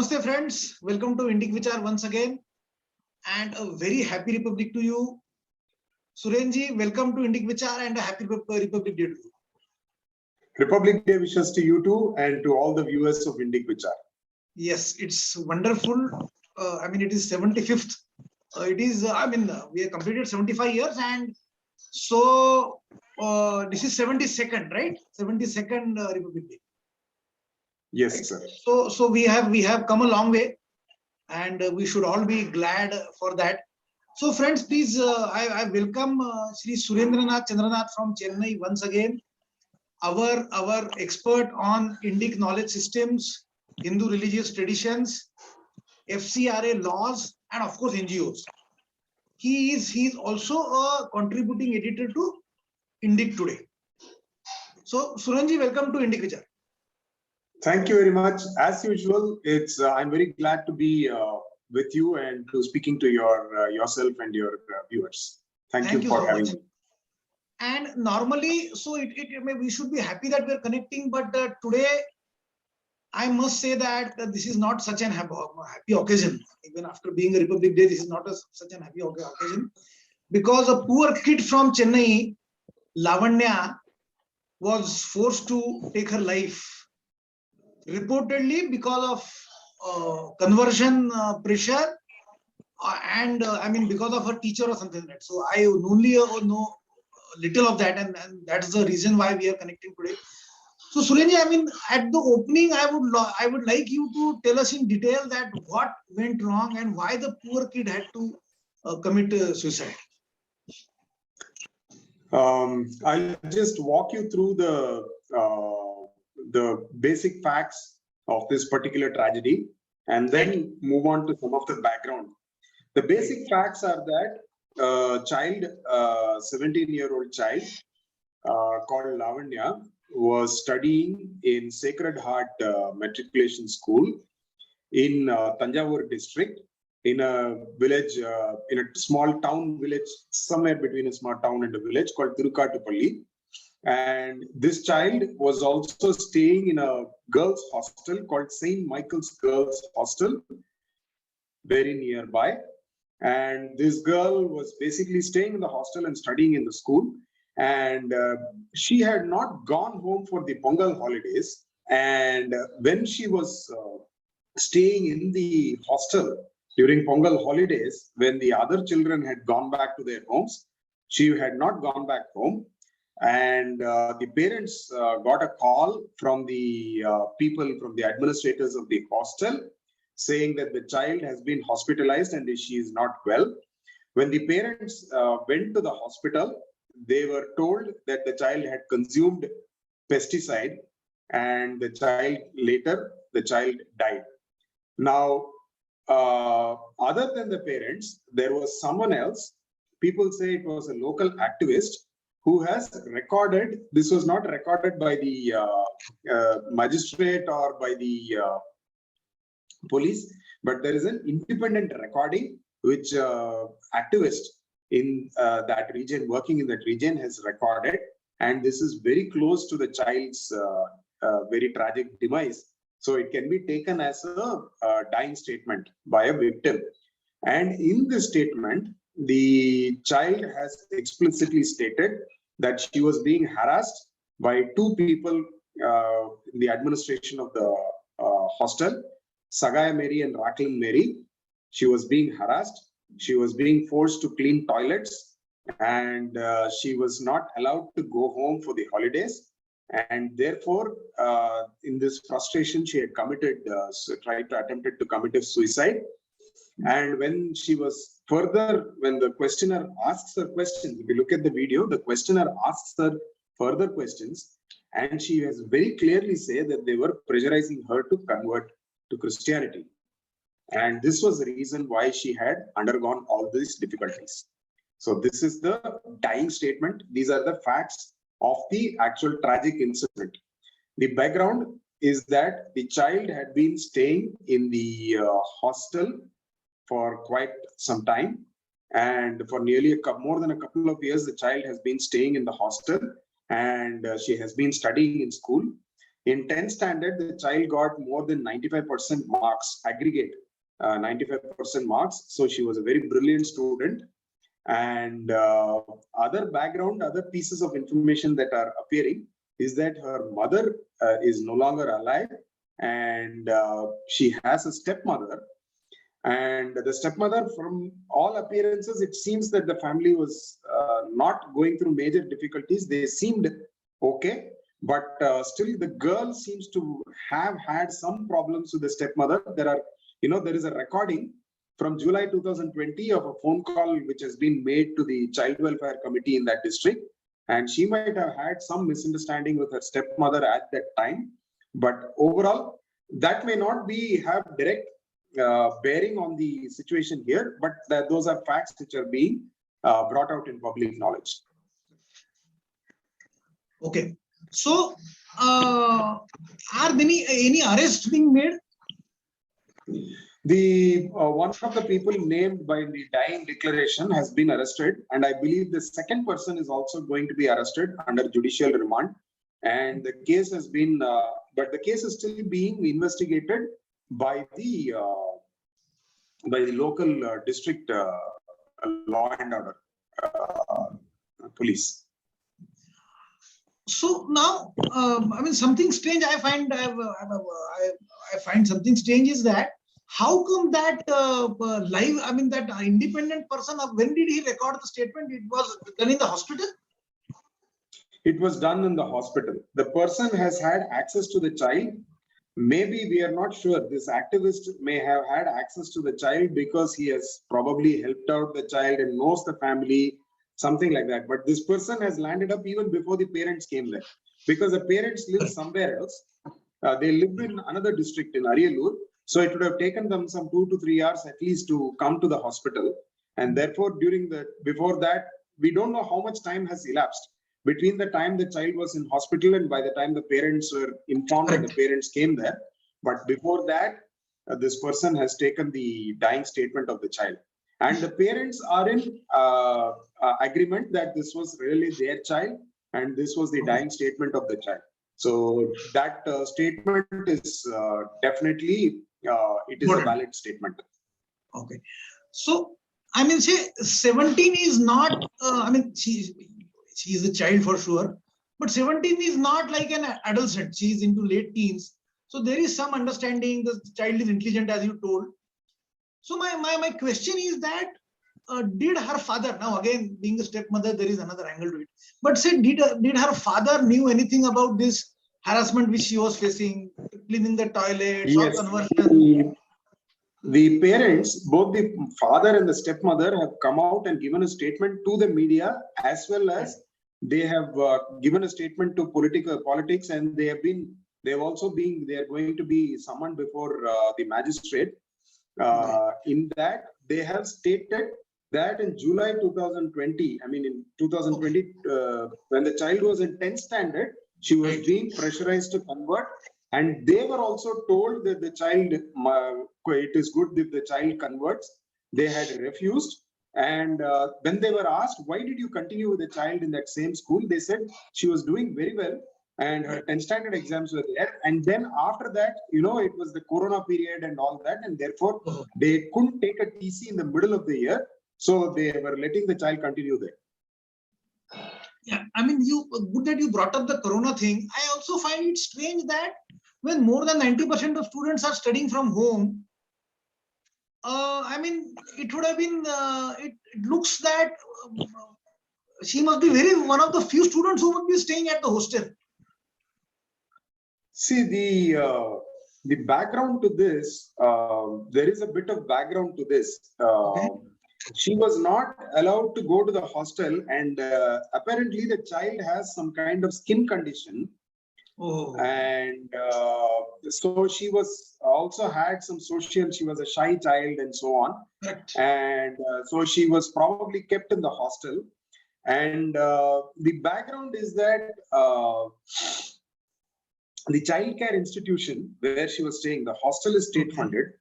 Namaste friends, welcome to Indic Vichaar once again and a very happy Republic to you. Surenji, welcome to Indic Vichaar and a happy Republic Day to you. Republic Day wishes to you too and to all the viewers of Indic Vichaar. Yes, it's wonderful. It is 75th. We have completed 75 years and so this is 72nd, right? 72nd Republic Day. Yes, sir. So we have come a long way, and we should all be glad for that. So friends, please, I welcome Shri Surendranath from Chennai once again, our expert on Indic knowledge systems, Hindu religious traditions, FCRA laws, and of course NGOs. He's also a contributing editor to Indic Today. So Surenji, welcome to Indic Vichaar. Thank you very much. As usual, I'm very glad to be with you and to speaking to yourself and your viewers. Thank you for having me. And normally, so we should be happy that we're connecting, but today I must say that this is not such an happy occasion. Even after being a Republic Day, this is not such an happy occasion, because a poor kid from Chennai, Lavanya, was forced to take her life, reportedly because of conversion pressure and because of her teacher or something like that. So I only know little of that, and that's the reason why we are connecting today. So Surenji, at the opening, I would like you to tell us in detail that what went wrong and why the poor kid had to commit suicide. I'll just walk you through the basic facts of this particular tragedy and then move on to some of the background. The basic facts are that a child, 17-year-old child called Lavanya, was studying in Sacred Heart Matriculation School in Thanjavur district, in a village, in a small town village, somewhere between a small town and a village called Tirukatupalli. And this child was also staying in a girls' hostel called St. Michael's Girls' Hostel, very nearby. And this girl was basically staying in the hostel and studying in the school. And she had not gone home for the Pongal holidays. And when she was staying in the hostel during Pongal holidays, when the other children had gone back to their homes, she had not gone back home. And the parents got a call from the people, from the administrators of the hostel, saying that the child has been hospitalized and she is not well. When the parents went to the hospital, they were told that the child had consumed pesticide, and the child died. Now, other than the parents, there was someone else. People say it was a local activist who has recorded. This was not recorded by the magistrate or by the police, but there is an independent recording which activist in that region, working in that region, has recorded, and this is very close to the child's very tragic demise. So it can be taken as a dying statement by a victim. And in this statement, the child has explicitly stated that she was being harassed by two people in the administration of the hostel, Sagaya Mary and Raklin Mary. She was being harassed. She was being forced to clean toilets, and she was not allowed to go home for the holidays. And therefore, in this frustration, she had attempted to commit suicide. And when she was when the questioner asks her questions, if you look at the video, the questioner asks her further questions, and she has very clearly said that they were pressurizing her to convert to Christianity. And this was the reason why she had undergone all these difficulties. So this is the dying statement. These are the facts of the actual tragic incident. The background is that the child had been staying in the hostel for quite some time, and for nearly more than a couple of years, the child has been staying in the hostel, and she has been studying in school. In 10th standard, the child got more than 95% marks, aggregate 95% marks. So she was a very brilliant student. And other pieces of information that are appearing is that her mother is no longer alive, and she has a stepmother. And the stepmother, from all appearances, it seems that the family was not going through major difficulties. They seemed okay, but still the girl seems to have had some problems with the stepmother. There is a recording from July 2020 of a phone call which has been made to the Child Welfare Committee in that district. And she might have had some misunderstanding with her stepmother at that time. But overall, that may not have direct bearing on the situation here, but those are facts which are being brought out in public knowledge. Okay. So, are any arrests being made? The one of the people named by the dying declaration has been arrested, and I believe the second person is also going to be arrested under judicial remand. And the case has been, but the case is still being investigated by the local district law and order police. So now, I mean, something strange I find. I find something strange is that how come that live? I mean, that independent person. When did he record the statement? It was done in the hospital. It was done in the hospital. The person has had access to the child. Maybe we are not sure. This activist may have had access to the child because he has probably helped out the child and knows the family, something like that. But this person has landed up even before the parents came there, because the parents live somewhere else. They live in another district in Ariyalur. So it would have taken them some 2 to 3 hours at least to come to the hospital. And therefore, before that, we don't know how much time has elapsed between the time the child was in hospital and by the time the parents were informed and the parents came there. But before that, this person has taken the dying statement of the child. And the parents are in agreement that this was really their child and this was the dying statement of the child. So that statement is definitely, it is a valid statement. Okay. So, I mean, say 17 is not, I mean, she is a child for sure, but 17 is not like an adolescent. She is into late teens. So there is some understanding. The child is intelligent, as you told. So my question is that, did her father, now again, being a stepmother, there is another angle to it. But say, did her father knew anything about this harassment which she was facing, cleaning the toilets, or conversion? The parents, both the father and the stepmother, have come out and given a statement to the media, as well as they have given a statement to politics, and they are going to be summoned before the magistrate. In that, they have stated that in July 2020, I mean in 2020, when the child was in 10th standard, she was being pressurized to convert. And they were also told that the child, it is good if the child converts. They had refused. And when they were asked, why did you continue with the child in that same school? They said she was doing very well and her 10th standard exams were there. And then after that, it was the Corona period and all that. And therefore, they couldn't take a TC in the middle of the year. So they were letting the child continue there. Yeah, I mean, good that you brought up the Corona thing. I also find it strange that when more than 90% of students are studying from home, I mean, it would have been, it looks that she must be one of the few students who would be staying at the hostel. See, the background to this, there is a bit of background to this. Okay. She was not allowed to go to the hostel, and apparently the child has some kind of skin condition. Oh. And so she was also had some social, she was a shy child and so on. Correct. And so she was probably kept in the hostel. And the background is that the childcare institution where she was staying, the hostel is state funded.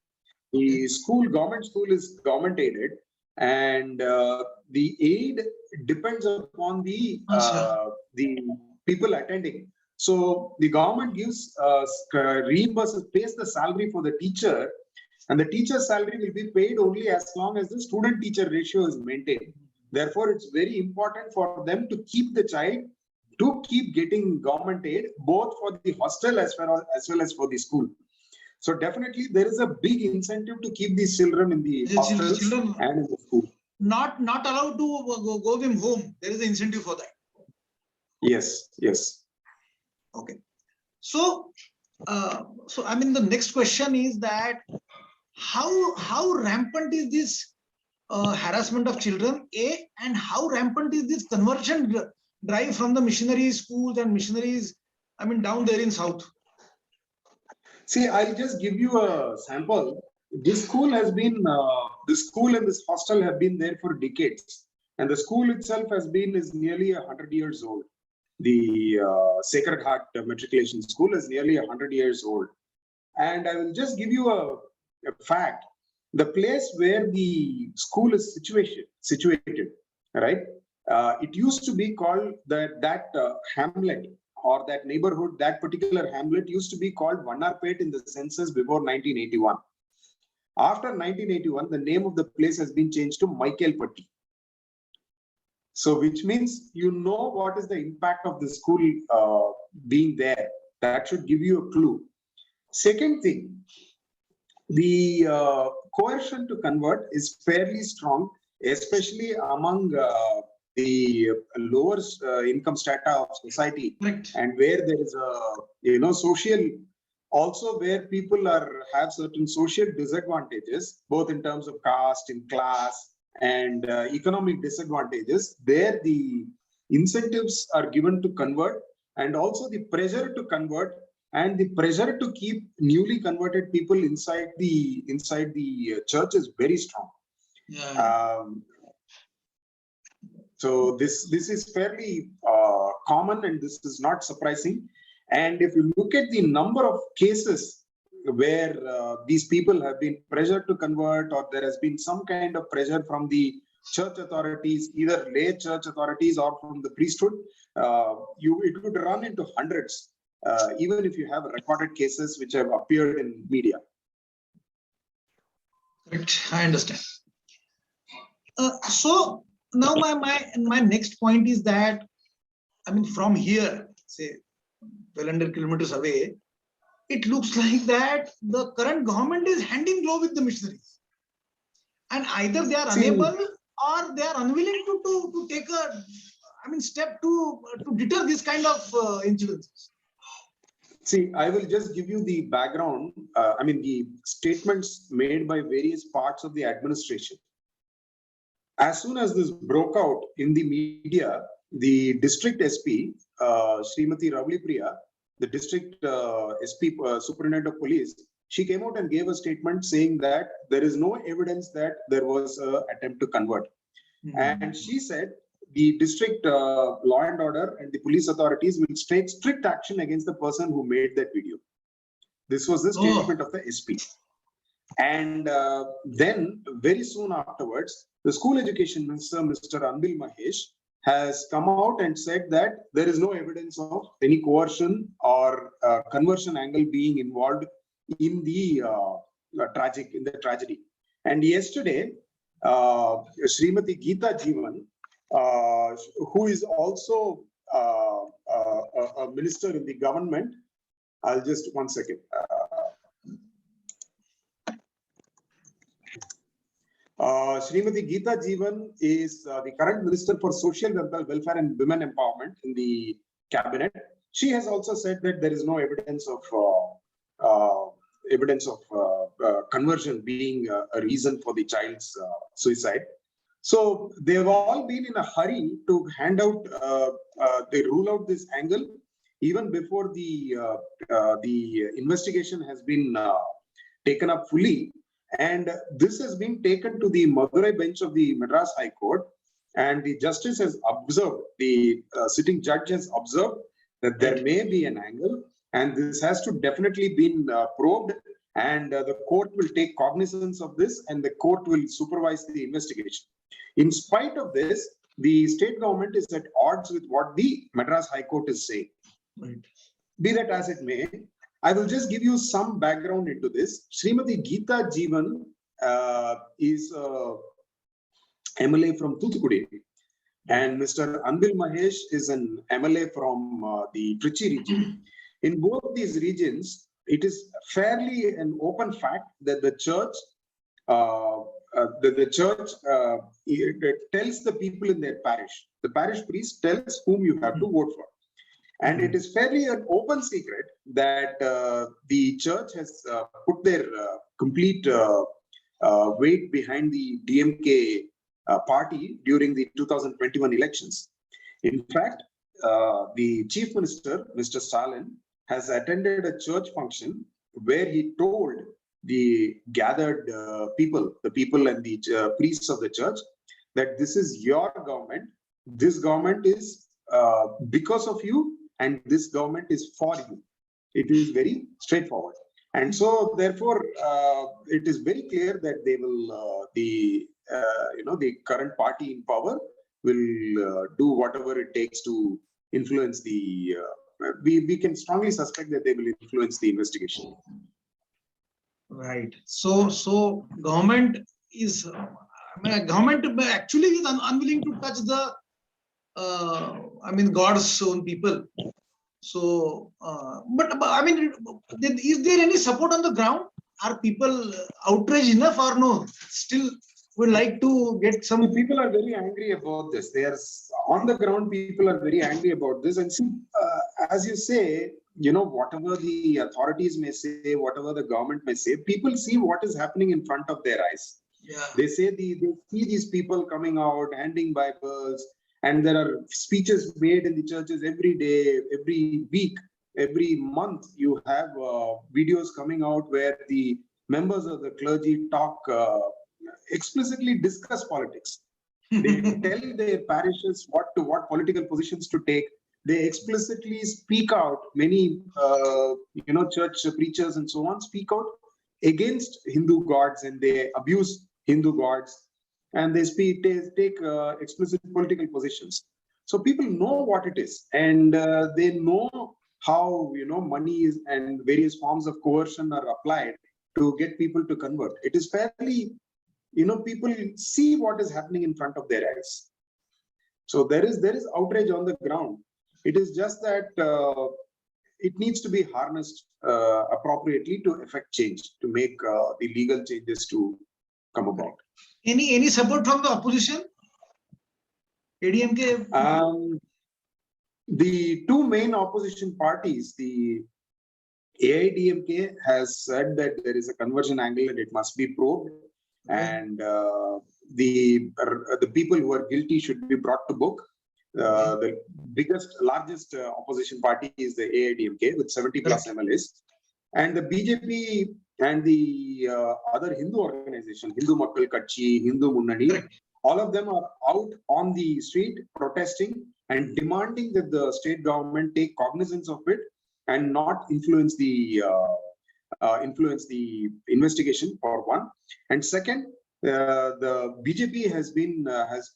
The government school is government aided. And the aid depends upon the people attending. So the government gives reimburses, pays the salary for the teacher, and the teacher's salary will be paid only as long as the student-teacher ratio is maintained. Therefore, it's very important for them to keep the child, to keep getting government aid, both for the hostel as well as for the school. So definitely there is a big incentive to keep these children in the hostels and in the school. Not allowed to go them home. There is an incentive for that. Yes, yes. Okay. So, I mean, the next question is that how rampant is this harassment of children, A, and how rampant is this conversion drive from the missionary schools and missionaries, I mean, down there in South? See, I'll just give you a sample. This school has been, this school and this hostel have been there for decades. And the school itself is nearly 100 years old. The Sacred Heart Matriculation School is nearly 100 years old. And I will just give you a fact. The place where the school is situated, right? It used to be called that hamlet or that neighborhood, that particular hamlet used to be called Vannarpet in the census before 1981. After 1981, the name of the place has been changed to Michaelpatti. So, which means you know what is the impact of the school being there. That should give you a clue. Second thing, the coercion to convert is fairly strong, especially among the lower income strata of society, Correct. and where there is a social, also where people have certain social disadvantages, both in terms of caste, in class, and economic disadvantages. There the incentives are given to convert, and also the pressure to convert and the pressure to keep newly converted people inside the church is very strong. Yeah. So this is fairly common, and this is not surprising. And if you look at the number of cases where these people have been pressured to convert, or there has been some kind of pressure from the church authorities, either lay church authorities or from the priesthood, it would run into hundreds, even if you have recorded cases which have appeared in media. Correct. I understand. So now my next point is that, I mean, from here, say 1,200 kilometers away, it looks like that the current government is hand in glove with the missionaries, and either they are unable or they are unwilling to take a, I mean, step to deter this kind of incidents. See, I will just give you the background. I mean, the statements made by various parts of the administration. As soon as this broke out in the media, the district SP, Srimati Ravli Priya, the district SP, Superintendent of Police, she came out and gave a statement saying that there is no evidence that there was an attempt to convert. And she said the district law and order and the police authorities will take strict action against the person who made that video. This was the statement of the SP. And then very soon afterwards, the school education minister, Mr. Anbil Mahesh, has come out and said that there is no evidence of any coercion or conversion angle being involved in the tragedy. And yesterday, Srimati Geeta Jeevan, who is also a minister in the government, I'll just 1 second. Srimati Geeta Jeevan is the current Minister for Social Welfare and Women Empowerment in the cabinet. She has also said that there is no evidence of conversion being a reason for the child's suicide. So they've all been in a hurry to hand out, they rule out this angle even before the investigation has been taken up fully. And this has been taken to the Madurai bench of the Madras High Court, and the justice has observed, the sitting judge has observed that there may be an angle, and this has to definitely been probed, and the court will take cognizance of this, and the court will supervise the investigation. In spite of this, the state government is at odds with what the Madras High Court is saying. Right. Be that as it may, I will just give you some background into this. Srimati Geeta Jeevan is MLA from Thoothukudi, and Mr. Anbil Mahesh is an MLA from the Trichy region. In both these regions, it is fairly an open fact that the church, it tells the people in their parish. The parish priest tells whom you have to vote for. And it is fairly an open secret that the church has put their complete weight behind the DMK party during the 2021 elections. In fact, the Chief Minister, Mr. Stalin, has attended a church function where he told the gathered people, the people and the priests of the church, that this is your government. This government is because of you, and this government is for you. It is very straightforward. And so, therefore, it is very clear that they will, the current party in power will do whatever it takes to influence the. We can strongly suspect that they will influence the investigation. Right. So government is, government actually is unwilling to touch the, God's own people. So, but is there any support on the ground? Are people outraged enough or no? Still would like to get some. People are very angry about this. They are on the ground. People are very angry about this. And see, as you say, whatever the authorities may say, whatever the government may say, people see what is happening in front of their eyes. Yeah. They say they see these people coming out, handing Bibles, and there are speeches made in the churches every day, every week, every month. You have videos coming out where the members of the clergy talk, explicitly discuss politics. They tell their parishes what political positions to take. They explicitly speak out. Many, church preachers and so on speak out against Hindu gods, and they abuse Hindu gods, and they take explicit political positions. So people know what it is, and they know how money is and various forms of coercion are applied to get people to convert. It is fairly, people see what is happening in front of their eyes. So there is outrage on the ground. It is just that it needs to be harnessed appropriately to effect change, to make the legal changes to come about. Any support from the opposition? ADMK? The two main opposition parties, the AIDMK has said that there is a conversion angle and it must be probed, and the people who are guilty should be brought to book. The largest opposition party is the AIDMK with 70 plus MLAs, and the BJP and the other Hindu organization, Hindu Michaelpatti, Hindu Munnani, all of them are out on the street protesting and demanding that the state government take cognizance of it and not influence the investigation, for one. And second, the BJP has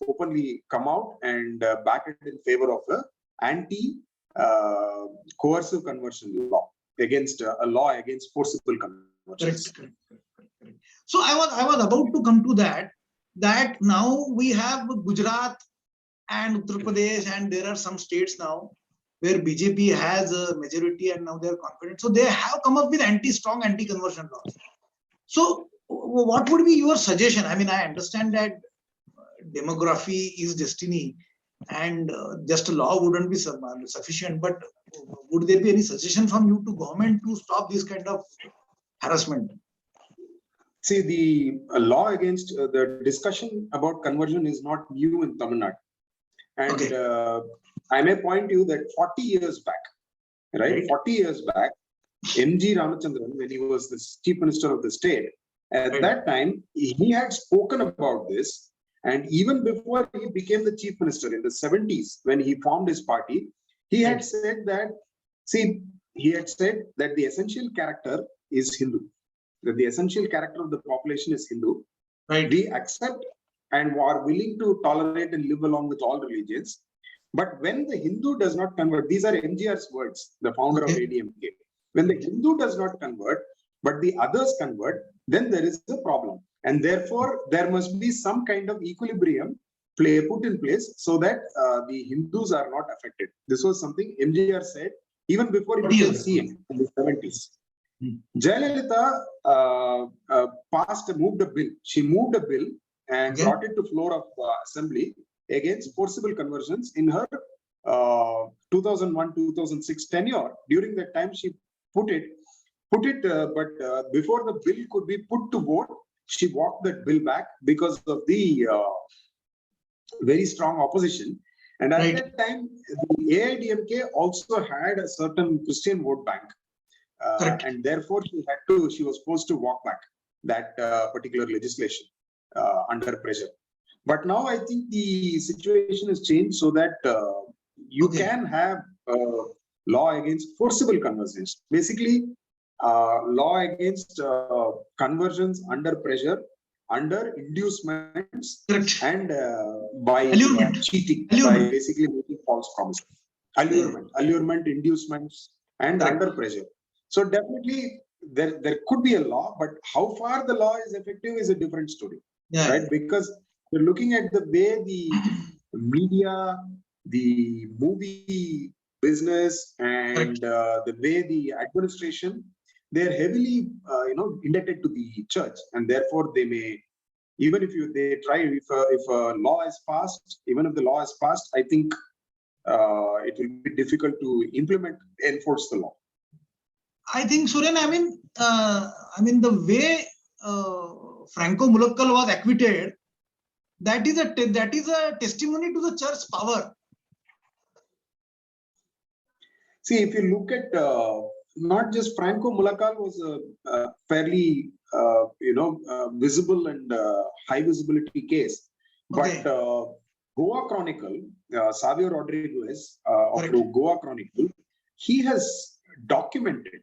openly come out and backed in favor of the anti-coercive conversion law, against a law against forcible conversions. Correct. So I was about to come to that now we have Gujarat and Uttar Pradesh, and there are some states now where BJP has a majority and now they are confident. So they have come up with strong anti-conversion laws. So what would be your suggestion? I understand that demography is destiny and just a law wouldn't be sufficient, but would there be any suggestion from you to government to stop this kind of harassment? See, the law against the discussion about conversion is not new in Tamil Nadu. And I may point you that 40 years back, right? 40 years back, M.G. Ramachandran, when he was the chief minister of the state, at that time, he had spoken about this. And even before he became the chief minister in the 70s, when he formed his party, he had said that, the essential character is Hindu. That the essential character of the population is Hindu. Right. We accept and are willing to tolerate and live along with all religions. But when the Hindu does not convert, these are MGR's words, the founder of ADMK. When the Hindu does not convert, but the others convert, then there is a problem. And therefore, there must be some kind of equilibrium put in place so that the Hindus are not affected. This was something MGR said even before he became CM in the 70s. Jayalalitha moved a bill. She moved a bill and brought it to floor of assembly against forcible conversions in her 2001-2006 tenure. During that time, she put it, but before the bill could be put to vote, she walked that bill back because of the very strong opposition. And at that time, the AIDMK also had a certain Christian vote bank. And therefore, she was forced to walk back that particular legislation under pressure. But now I think the situation has changed so that you can have law against forcible conversions. Basically, law against conversions under pressure, under inducements, and by cheating, by basically making false promises. Allurement, inducements, and under pressure. So definitely there could be a law, but how far the law is effective is a different story, right? Because we're looking at the way the media, the movie business, and the way the administration, they're heavily, indebted to the church, and therefore they may, even if if a law is passed, even if the law is passed, I think it will be difficult to enforce the law. I think, Suren, the way Franco Mulakkal was acquitted, that is a testimony to the church's power. See, if you look at not just Franco Mulakkal was a fairly visible and high visibility case, but Goa Chronicle, Savio Rodriguez of Goa Chronicle, he has documented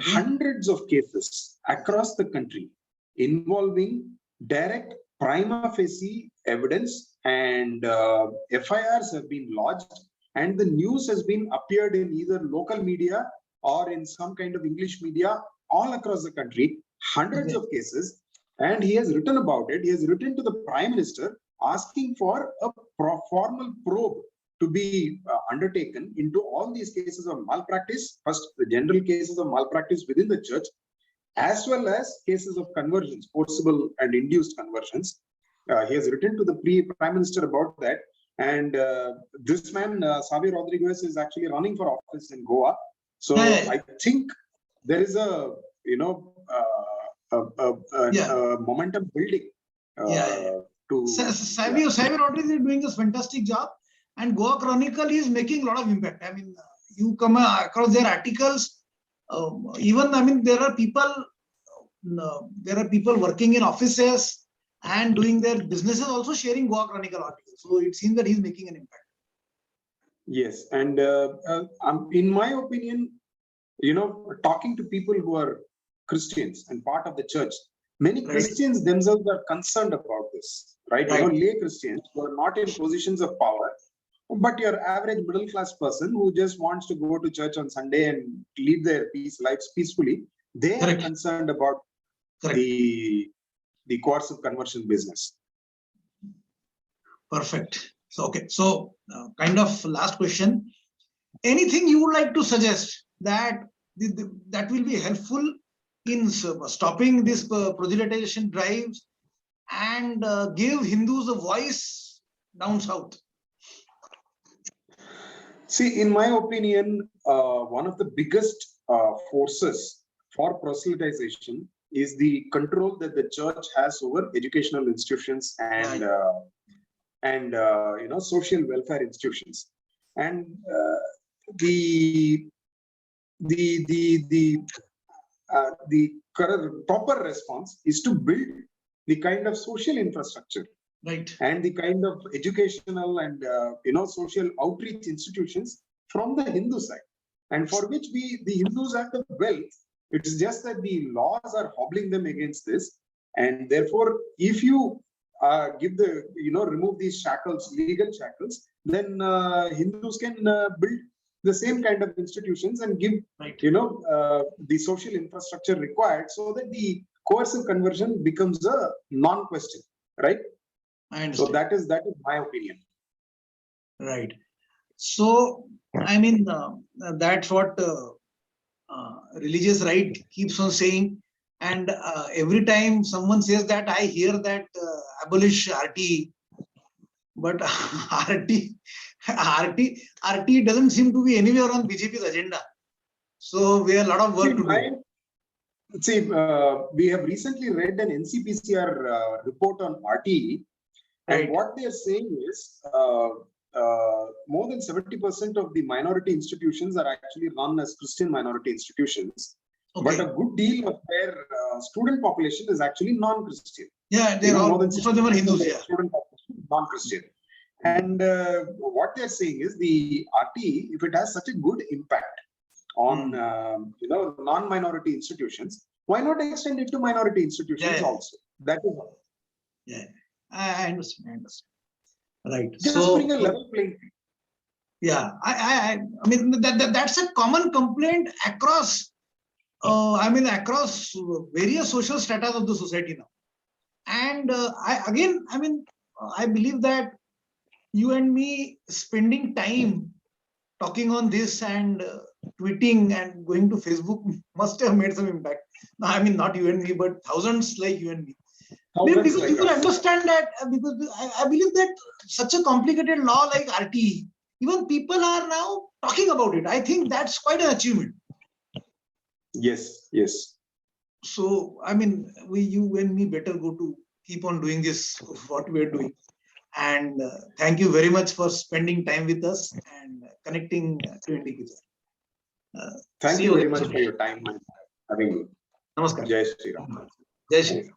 hundreds of cases across the country involving direct prima facie evidence, and FIRs have been lodged, and the news has been appeared in either local media or in some kind of English media all across the country, hundreds of cases, and he has written about it. He has written to the Prime Minister asking for a formal probe to be undertaken into all these cases of malpractice, first the general cases of malpractice within the church, as well as cases of conversions, forcible and induced conversions. He has written to the Prime Minister about that. And this man, Savio Rodriguez, is actually running for office in Goa. So I think there is a, momentum building. Savio Rodriguez is doing a fantastic job. And Goa Chronicle is making a lot of impact. I mean, you come across their articles. There are people working in offices and doing their businesses, also sharing Goa Chronicle articles. So it seems that he's making an impact. Yes, and in my opinion, talking to people who are Christians and part of the church, many Christians themselves are concerned about this, right? Lay Christians who are not in positions of power, but your average middle class person who just wants to go to church on Sunday and live their lives peacefully, they are concerned about the coercive conversion business. Perfect. So kind of last question. Anything you would like to suggest that will be helpful in stopping this proselytization drives and give Hindus a voice down south? See, in my opinion, one of the biggest forces for proselytization is the control that the church has over educational institutions and social welfare institutions. And the proper response is to build the kind of social infrastructure, and the kind of educational and social outreach institutions from the Hindu side, and for which the Hindus have the wealth. It's just that the laws are hobbling them against this, and therefore, if you give the, remove these shackles, legal shackles, then Hindus can build the same kind of institutions and give, Right. the social infrastructure required so that the coercive conversion becomes a non-question, right? I So understand. that is my opinion. Right. So, I mean, that's what religious right keeps on saying. And every time someone says that, I hear that abolish RT, but RT doesn't seem to be anywhere on BJP's agenda. So we have a lot of work to do. We have recently read an NCPCR report on RTE, and Right. what they are saying is more than 70% of the minority institutions are actually run as Christian minority institutions. Okay. But a good deal of their student population is actually non-Christian. Yeah, they're all, most of them are Hindus. Yeah. Student population is non-Christian. And what they're saying is the RTE, if it has such a good impact on non-minority institutions, why not extend it to minority institutions also? That is all. Yeah, I understand. Right. Just So bring a level playing field. yeah, I mean that's a common complaint across. Across various social strata of the society now. And I believe that you and me spending time talking on this and tweeting and going to Facebook must have made some impact. I mean, not you and me, but thousands like you and me. Because people understand that, because I believe that such a complicated law like RTE, even people are now talking about it. I think that's quite an achievement. Yes, yes. So, I mean, you and me better go to keep on doing this, what we're doing. And thank you very much for spending time with us and connecting to Indic Vichaar. Thank you very much for your time and having me. Namaskar. Jai Shri Ram. Jai Shri Ram.